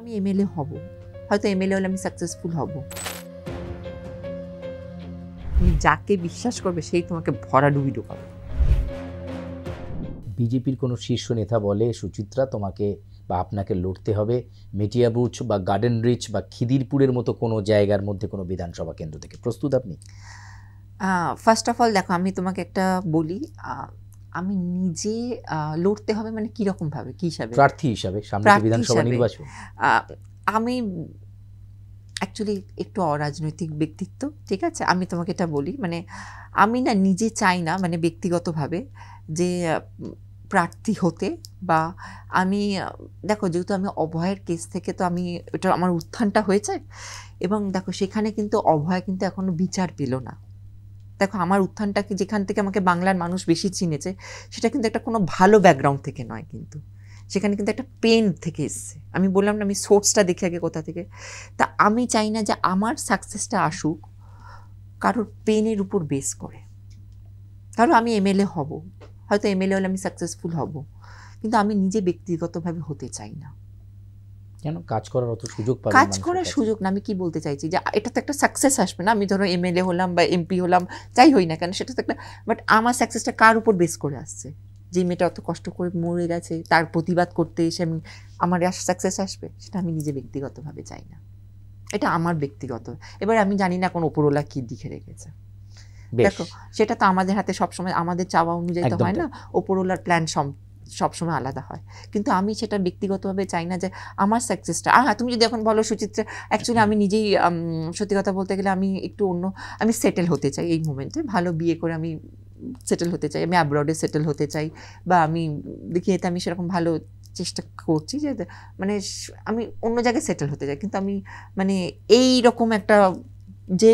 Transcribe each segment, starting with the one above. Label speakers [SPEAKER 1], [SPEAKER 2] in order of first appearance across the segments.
[SPEAKER 1] আমি এমএলএ হব, হয়তো এমএলএ হলে আমি সাকসেসফুল হব। তুমি যাকে বিশ্বাস করবে সেই তোমাকে ভরাডুবি ঢোকাবে।
[SPEAKER 2] বিজেপির কোনো শীর্ষ নেতা বলে, সুচিত্রা তোমাকে বা আপনাকে লড়তে হবে মেটিয়াবুচ বা গার্ডেন রিচ বা খিদিরপুরের মতো কোনো জায়গার মধ্যে কোনো বিধানসভা কেন্দ্র থেকে, প্রস্তুত আপনি?
[SPEAKER 1] ফার্স্ট অফ অল দেখো, আমি তোমাকে একটা বলি, আমি নিজে লড়তে হবে মানে কীরকম ভাবে, কী হিসাবে?
[SPEAKER 2] প্রার্থী হিসাবে সামনে বিধানসভা নির্বাচন।
[SPEAKER 1] আমি অ্যাকচুয়ালি একটু অরাজনৈতিক ব্যক্তিত্ব, ঠিক আছে? আমি তোমাকে এটা বলি, মানে আমি না নিজে চাই না মানে ব্যক্তিগতভাবে যে প্রার্থী হতে, বা আমি দেখো যেহেতু আমি অভয়ের কেস থেকে তো আমি এটা আমার উত্থানটা হয়েছে, এবং দেখো সেখানে কিন্তু অভয় কিন্তু এখনো বিচার পেল না। দেখো আমার উত্থানটাকে যেখান থেকে আমাকে বাংলার মানুষ বেশি চিনেছে সেটা কিন্তু একটা কোনো ভালো ব্যাকগ্রাউন্ড থেকে নয়, কিন্তু সেখানে কিন্তু একটা পেন থেকে এসছে। আমি বললাম না, আমি সোর্সটা দেখে আগে কোথা থেকে। তা আমি চাই না যে আমার সাকসেসটা আসুক কারোর পেনের উপর বেস করে। কারণ আমি এমএলএ হব, হয়তো এমএলএ হলে আমি সাকসেসফুল হব, কিন্তু আমি নিজে ব্যক্তিগতভাবে হতে চাই না।
[SPEAKER 2] কেন? কাজ করার অত সুযোগ পাবেন?
[SPEAKER 1] কাজ করার সুযোগ না, আমি কি বলতে চাইছি যে এটা তো একটা সাকসেস আসবে না। আমি ধরো এমএলএ হলাম বা এমপি হলাম, যাই হই না কেন, সেটা তো একটা, বাট আমার সাকসেসটা কার উপর বেস করে আসছে? যে মেয়েটা অত কষ্ট করে মরে গেছে তার প্রতিবাদ করতে এসে আমার সাকসেস আসবে, সেটা আমি নিজে ব্যক্তিগতভাবে চাই না। এটা আমার ব্যক্তিগত। এবার আমি জানি না কোন উপরওয়ালা কি দিকে রেখেছে। দেখো সেটা তো আমাদের হাতে সবসময় আমাদের চাওয়া অনুযায়ী তো হয় না, উপরওয়ালার প্ল্যান সবসময় আলাদা হয়। কিন্তু আমি সেটা ব্যক্তিগতভাবে চাই না যে আমার সাকসেসটা। তুমি যদি এখন বলো সুচিত্রা, অ্যাকচুয়ালি আমি নিজেই সত্যি কথা বলতে গেলে আমি একটু আমি সেটেল হতে চাই এই মোমেন্টে, ভালো বিয়ে করে আমি সেটেল হতে চাই, আমি অ্যাব্রডে সেটেল হতে চাই, বা আমি দেখি এতে আমি সেরকম ভালো চেষ্টা করছি যে মানে আমি অন্য জায়গায় সেটেল হতে চাই। কিন্তু আমি মানে এই রকম একটা যে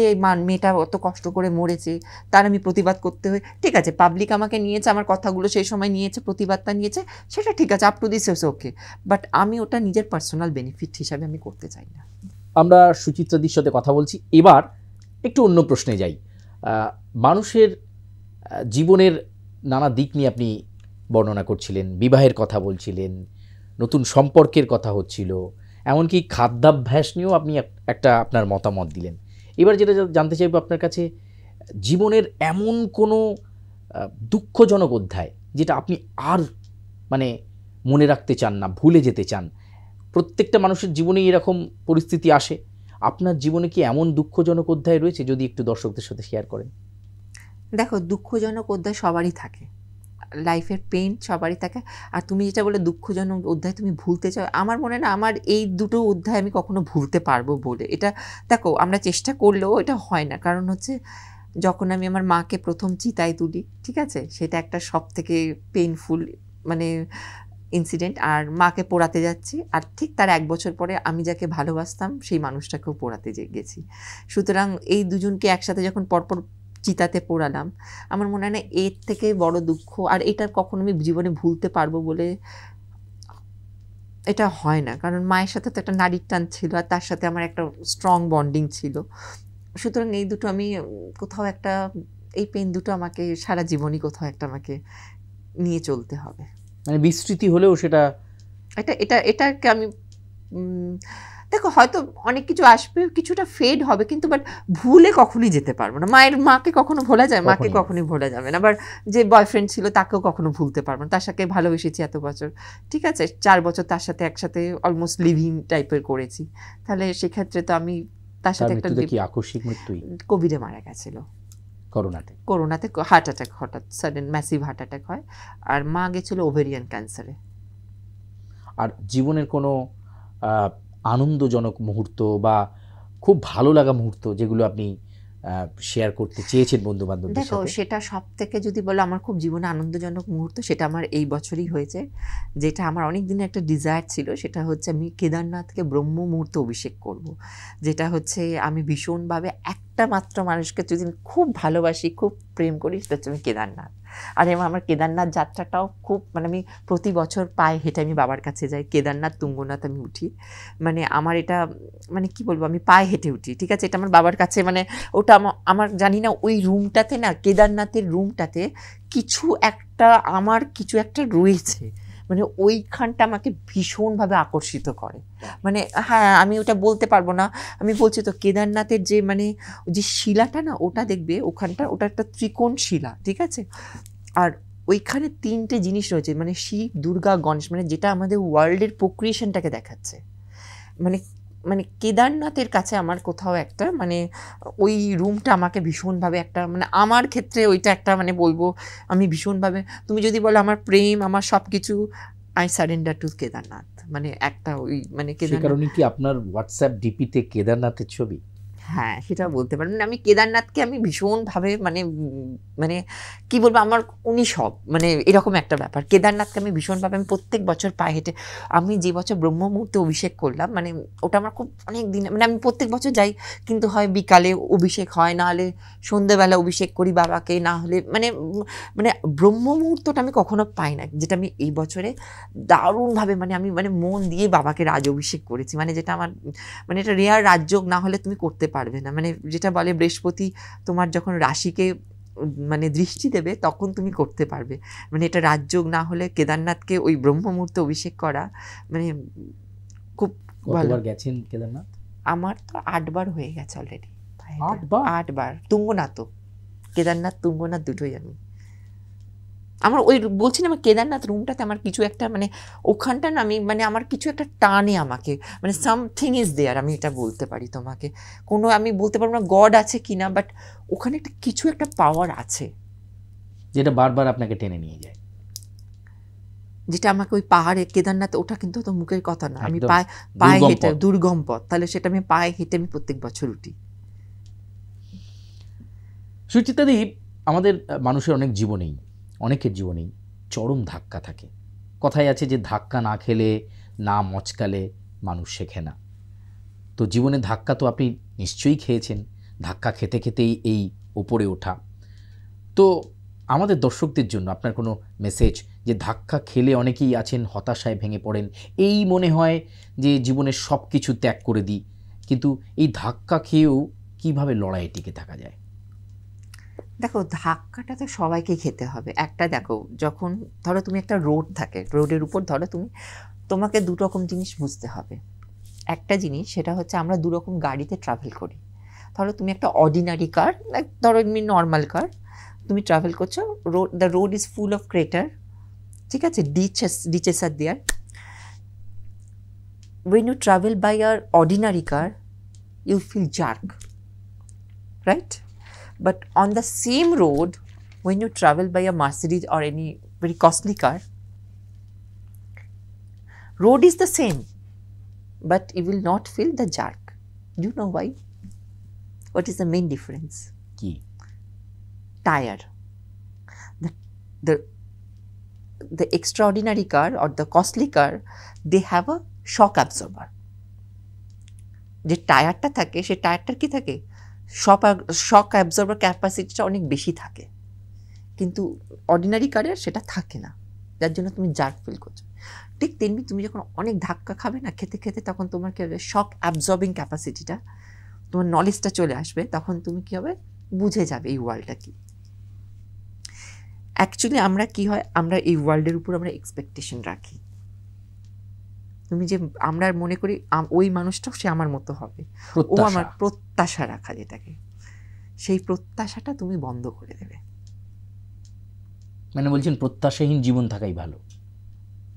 [SPEAKER 1] মেয়েটা অত কষ্ট করে মরেছে তার আমি প্রতিবাদ করতে হয়, ঠিক আছে, পাবলিক আমাকে নিয়েছে, আমার কথাগুলো সেই সময় নিয়েছে, প্রতিবাদটা নিয়েছে, সেটা ঠিক আছে, up to this is okay, but আমি ওটা নিজের পার্সোনাল বেনিফিট হিসাবে আমি করতে চাই না।
[SPEAKER 2] আমরা সুচিত্রাদির সাথে কথা বলছি, এবার একটু অন্য প্রশ্নে যাই। মানুষের জীবনের নানা দিক নিয়ে আপনি বর্ণনা করছিলেন, বিবাহের কথা বলছিলেন, নতুন সম্পর্কের কথা হচ্ছিল, এমনকি খাদ্যাভ্যাস নিয়েও আপনি একটা আপনার মতামত দিলেন। এবার যেটা জানতে চাইব আপনার কাছে, জীবনের এমন কোনো দুঃখজনক অধ্যায় যেটা আপনি আর মানে মনে রাখতে চান না, ভুলে যেতে চান। প্রত্যেকটা মানুষের জীবনেই এরকম পরিস্থিতি আসে। আপনার জীবনে কি এমন দুঃখজনক অধ্যায় রয়েছে? যদি একটু দর্শকদের সাথে শেয়ার করেন।
[SPEAKER 1] দেখো, দুঃখজনক অধ্যায় সবারই থাকে, লাইফের পেইন সবারই থাকে। আর তুমি যেটা বলে দুঃখজনক অধ্যায় তুমি ভুলতে চাও, আমার মনে না আমার এই দুটো অধ্যায় আমি কখনো ভুলতে পারবো বলে। এটা দেখো আমরা চেষ্টা করলেও এটা হয় না, কারণ হচ্ছে যখন আমি আমার মাকে প্রথম চিতায় তুলি, ঠিক আছে, সেটা একটা সব থেকে পেইনফুল মানে ইনসিডেন্ট। আর মাকে পোড়াতে যাচ্ছি, আর ঠিক তার 1 বছর পরে আমি যাকে ভালোবাসতাম সেই মানুষটাকেও পোড়াতে গেছি। সুতরাং এই দুজনকে একসাথে যখন পরপর চিতাতে পোড়ালাম, আমার মনে হয় না এর থেকে বড় দুঃখ আর এটা কখনো আমি জীবনে ভুলতে পারবো বলে এটা হয় না। কারণ মায়ের সাথে তো একটা নারীর টান ছিল, আর তার সাথে আমার একটা স্ট্রং বন্ডিং ছিল। সুতরাং এই দুটো আমি কোথাও একটা, এই পেন দুটো আমাকে সারা জীবনই কোথাও একটা আমাকে নিয়ে চলতে হবে।
[SPEAKER 2] মানে বিস্মৃতি হলেও সেটা
[SPEAKER 1] এটাকে আমি দেখো হয়তো অনেক কিছু আসবে, কিছুটা ফেড হবে, কিন্তু বাট ভুলে কখনোই যেতে পারবো না। মাকে কখনো ভোলা যায়? মাকে কখনোই ভোলা যাবে না। আবার যে বয়ফ্রেন্ড ছিল তাকেও কখনো ভুলতে পারবো না, তার সাথে ভালোবেসেছি এত বছর, ঠিক আছে, 4 বছর তার সাথে একসাথে অলমোস্ট লিভিং টাইপের করেছি। তাহলে সেক্ষেত্রে তো আমি তার সাথে একটা
[SPEAKER 2] কি আকস্মিক মৃত্যুই,
[SPEAKER 1] কোভিডে মারা গেছিল, করোনাতে হার্ট অ্যাটাক, হঠাৎ সাডেন ম্যাসিভ হার্ট অ্যাটাক হয়। আর মা গেছিল ওভেরিয়ান ক্যান্সারে।
[SPEAKER 2] আর জীবনের কোনো আনন্দজনক মুহূর্ত বা খুব ভালো লাগা মুহূর্ত যেগুলো আপনি শেয়ার করতে চেয়েছেন বন্ধু বান্ধবদের সাথে?
[SPEAKER 1] দেখো সেটা সব থেকে যদি বলো আমার খুব জীবনে আনন্দজনক মুহূর্ত, সেটা আমার এই বছরই হয়েছে, যেটা আমার অনেক দিনের একটা ডিজায়ার ছিল। সেটা হচ্ছে আমি কেদারনাথকে ব্রহ্ম মুহূর্ত অভিষেক করব, যেটা হচ্ছে আমি ভীষণভাবে একটা মাত্র মানুষকে যদি খুব ভালোবাসি, খুব প্রেম করি, সেটা হচ্ছে আমি কেদারনাথ। আর আমার কেদারনাথ যাত্রাটাও খুব মানে আমি প্রতি বছর পায়ে হেঁটে আমি বাবার কাছে যাই, কেদারনাথ তুঙ্গনাথ আমি উঠি, মানে আমার এটা মানে কি বলবো, আমি পায়ে হেঁটে উঠি, ঠিক আছে, এটা আমার বাবার কাছে মানে ওটা আমার জানি না ওই রুমটাতে না, কেদারনাথের রুমটাতে কিছু একটা আমার কিছু একটা রয়েছে, মানে ওইখানটা আমাকে ভীষণভাবে আকর্ষিত করে। মানে হ্যাঁ, আমি ওটা বলতে পারবো না, আমি বলছি তো কেদারনাথের যে মানে যে শিলাটা না, ওটা দেখবে ওখানটা, ওটা একটা ত্রিকোণ শিলা, ঠিক আছে? আর ওইখানে 3টে জিনিস রয়েছে, মানে শিব, দুর্গা, গণেশ, মানে যেটা আমাদের ওয়ার্ল্ডের প্রক্রিয়েশনটাকে দেখাচ্ছে। মানে মানে কেদারনাথের কাছে আমার কোথাও একটা মানে ওই রুমটা আমাকে ভীষণভাবে একটা মানে আমার ক্ষেত্রে ওইটা একটা মানে বলবো আমি ভীষণভাবে, তুমি যদি বলো আমার প্রেম, আমার সব কিছু, আই সারেন্ডার টু কেদারনাথ। মানে একটা ওই মানে
[SPEAKER 2] সে
[SPEAKER 1] কেদারনাথ,
[SPEAKER 2] কারণে কি আপনার হোয়াটসঅ্যাপ ডিপিতে কেদারনাথের ছবি?
[SPEAKER 1] হ্যাঁ সেটা বলতে পারেন। আমি কেদারনাথকে আমি ভীষণভাবে মানে মানে কি বলবো, আমার উনি সব মানে এরকম একটা ব্যাপার। কেদারনাথকে আমি ভীষণভাবে, আমি প্রত্যেক বছর পায়ে হেঁটে, আমি যে বছর ব্রহ্ম মুহূর্তে অভিষেক করলাম, মানে ওটা আমার খুব অনেক দিন, মানে আমি প্রত্যেক বছর যাই, কিন্তু হয় বিকালে অভিষেক হয়, না হলে সন্ধ্যেবেলা অভিষেক করি বাবাকে, না হলে মানে মানে ব্রহ্ম মুহূর্তটা আমি কখনো পাই না, যেটা আমি এই বছরে দারুণভাবে মানে আমি মানে মন দিয়ে বাবাকে রাজ অভিষেক করেছি। মানে যেটা আমার মানে এটা রেয়ার, রাজযোগ না হলে তুমি করতে পারবে না। মানে যেটা বলে বৃহস্পতি তোমার যখন রাশিকে মানে দৃষ্টি দেবে তখন তুমি করতে পারবে, মানে এটা রাজযোগ না হলে কেদারনাথকে ওই ব্রহ্ম মুহূর্তে অভিষেক করা মানে খুব ভালো।
[SPEAKER 2] কতবার গেছেন কেদারনাথ?
[SPEAKER 1] আমার তো 8বার হয়ে গেছে অলরেডি।
[SPEAKER 2] 8বার?
[SPEAKER 1] 8বার। তুঙ্গনাথও, কেদারনাথ তুঙ্গনাথ দুটোই আমি। আমার ওই বলছি না, আমার কেদারনাথ রুমটাতে আমার কিছু একটা মানে ওখানটা না আমি মানে আমার কিছু একটা টানে আমাকে, মানে সামথিং ইজ দেয়ার, আমি এটা বলতে পারি তোমাকে। কোনো আমি বলতে পারবো না গড আছে কি না, বাট ওখানে একটা কিছু একটা পাওয়ার আছে
[SPEAKER 2] যেটা বারবার আপনাকে টেনে নিয়ে যায়।
[SPEAKER 1] যেটা আমাকে ওই পাহাড়ে কেদারনাথ, ওটা কিন্তু তো মুখের কথা না, আমি
[SPEAKER 2] একদম
[SPEAKER 1] পায়ে
[SPEAKER 2] দুর্গম
[SPEAKER 1] হেঁটে,
[SPEAKER 2] পথ।
[SPEAKER 1] দুর্গম পথ, তাহলে সেটা আমি পায়ে হেঁটে আমি প্রত্যেক বছর উঠি।
[SPEAKER 2] সুচিত্রাদি, আমাদের মানুষের অনেক জীবনেই, অনেকের জীবনেই চরম ধাক্কা থাকে। কথায় আছে যে ধাক্কা না খেলে, না মচকালে মানুষ শেখে না। তো জীবনে ধাক্কা তো আপনি নিশ্চয়ই খেয়েছেন, ধাক্কা খেতে খেতেই এই ওপরে ওঠা। তো আমাদের দর্শকদের জন্য আপনার কোনো মেসেজ, যে ধাক্কা খেলে অনেকেই আছেন হতাশায় ভেঙে পড়েন, এই মনে হয় যে জীবনের সব কিছু ত্যাগ করে দিই, কিন্তু এই ধাক্কা খেয়েও কিভাবে লড়াইয়ে টিকে থাকা যায়?
[SPEAKER 1] দেখো, ধাক্কাটা তো সবাইকে খেতে হবে। একটা দেখো, যখন ধরো তুমি একটা রোড থাকে, রোডের উপর ধরো তুমি, তোমাকে দুরকম জিনিস বুঝতে হবে। একটা জিনিস সেটা হচ্ছে আমরা দুরকম গাড়িতে ট্রাভেল করি। ধরো তুমি একটা অর্ডিনারি কার, ধরো এমনি নর্মাল কার, তুমি ট্রাভেল করছো, the road is full of crater, ঠিক আছে, ডিচেস আর দেয়ার। when you travel by your ordinary car you feel jerk, right? But on the same road, when you travel by a Mercedes or any very costly car, road is the same but you will not feel the jerk. Do you know why? What is the main difference?
[SPEAKER 2] কি?
[SPEAKER 1] Tire. The extraordinary car or the costly car, they have a shock absorber. যে টায়ারটা থাকে সেই টায়ারটার কি থাকে, shock absorber ক্যাপাসিটিটা অনেক বেশি থাকে, কিন্তু অর্ডিনারি কারের সেটা থাকে না, যার জন্য তুমি জার্ক ফিল করছো। ঠিক তেমনি তুমি যখন অনেক ধাক্কা খাবে না খেতে খেতে, তখন তোমার কি হবে, শক অ্যাবজর্বিং ক্যাপাসিটিটা, তোমার নলেজটা চলে আসবে, তখন তুমি কি হবে, বুঝে যাবে এই ওয়ার্ল্ডটা কি। অ্যাকচুয়ালি আমরা কি হয়, আমরা এই ওয়ার্ল্ডের উপর আমরা এক্সপেকটেশন রাখি। তুমি যে আমরা মনে করি ওই মানুষটাও সে আমার মতো হবে, ও আমার প্রত্যাশা রাখা, যেটাকে সেই প্রত্যাশাটা তুমি বন্ধ করে দেবে।
[SPEAKER 2] মানে বলছেন প্রত্যাশাহীন জীবন থাকাই ভালো?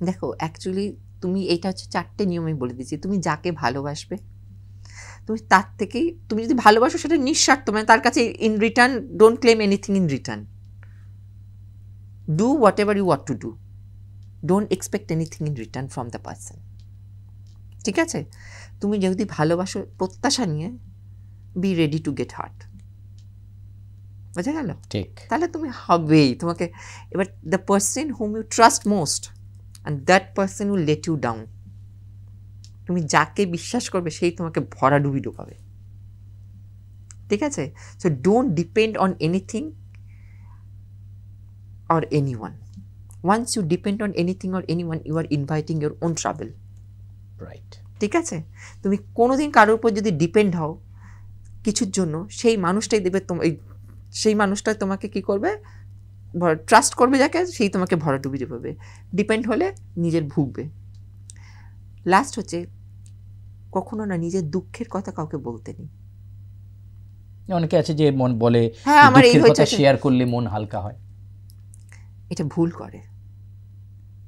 [SPEAKER 1] দেখো, অ্যাকচুয়ালি তুমি এইটা হচ্ছে 4টে নিয়ম আমি বলে দিচ্ছি। তুমি যাকে ভালোবাসবে, তুমি তার থেকেই, তুমি যদি ভালোবাসো সেটা নিঃস্বার্থ, মানে তার কাছে in return don't claim anything in return, do whatever you want to do, don't expect anything in return from the person, ঠিক আছে? তুমি যদি ভালোবাসো প্রত্যাশা নিয়ে, be ready to get hurt, বোঝা গেল?
[SPEAKER 2] ঠিক।
[SPEAKER 1] তাহলে তুমি হবেই, তোমাকে এবার the person whom you trust most and that person will let you down. তুমি যাকে বিশ্বাস করবে সেই তোমাকে ভরাডুবি ঢোকাবে, ঠিক আছে? So don't depend on anything or anyone. Once you depend on anything or anyone, you are inviting your own trouble.
[SPEAKER 2] Right.
[SPEAKER 1] ঠিক আছে? তুমি কোনোদিন কারোর উপর যদি ডিপেন্ড হও কিছুর জন্য, সেই মানুষটাই দেবে সেই মানুষটাই তোমাকে কি করবে, ট্রাস্ট করবে যাকে সেই তোমাকে ভরাডুবি দেবে, ডিপেন্ড হলে নিজের ভুগবে। লাস্ট হচ্ছে কখনো না নিজের দুঃখের কথা কাউকে বলতে নেই।
[SPEAKER 2] অনেকে আছে যে মন বলে
[SPEAKER 1] হ্যাঁ আমার এই
[SPEAKER 2] দুঃখের
[SPEAKER 1] হয়েছে,
[SPEAKER 2] কথা শেয়ার করলে মন হালকা হয়।
[SPEAKER 1] এটা ভুল করে।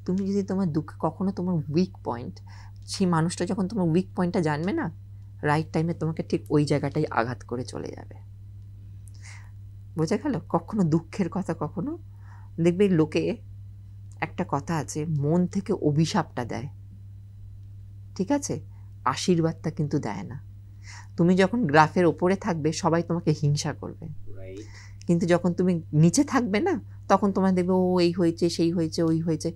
[SPEAKER 1] তুমি যদি তোমার দুঃখ কখনো তোমার উইক পয়েন্ট, সেই মানুষটা যখন তোমার উইক পয়েন্টটা জানবে না, রাইট টাইমে তোমাকে ঠিক ওই জায়গাটাই আঘাত করে চলে যাবে। বোঝা গেল? কখনো দুঃখের কথা কখনো দেখবে, লোকে একটা কথা আছে, মন থেকে অভিশাপটা দেয়, ঠিক আছে, আশীর্বাদটা কিন্তু দেয় না। তুমি যখন গ্রাফের ওপরে থাকবে সবাই তোমাকে হিংসা করবে, কিন্তু যখন তুমি নিচে থাকবে না তখন তোমার দেখবে ও এই হয়েছে সেই হয়েছে ওই হয়েছে,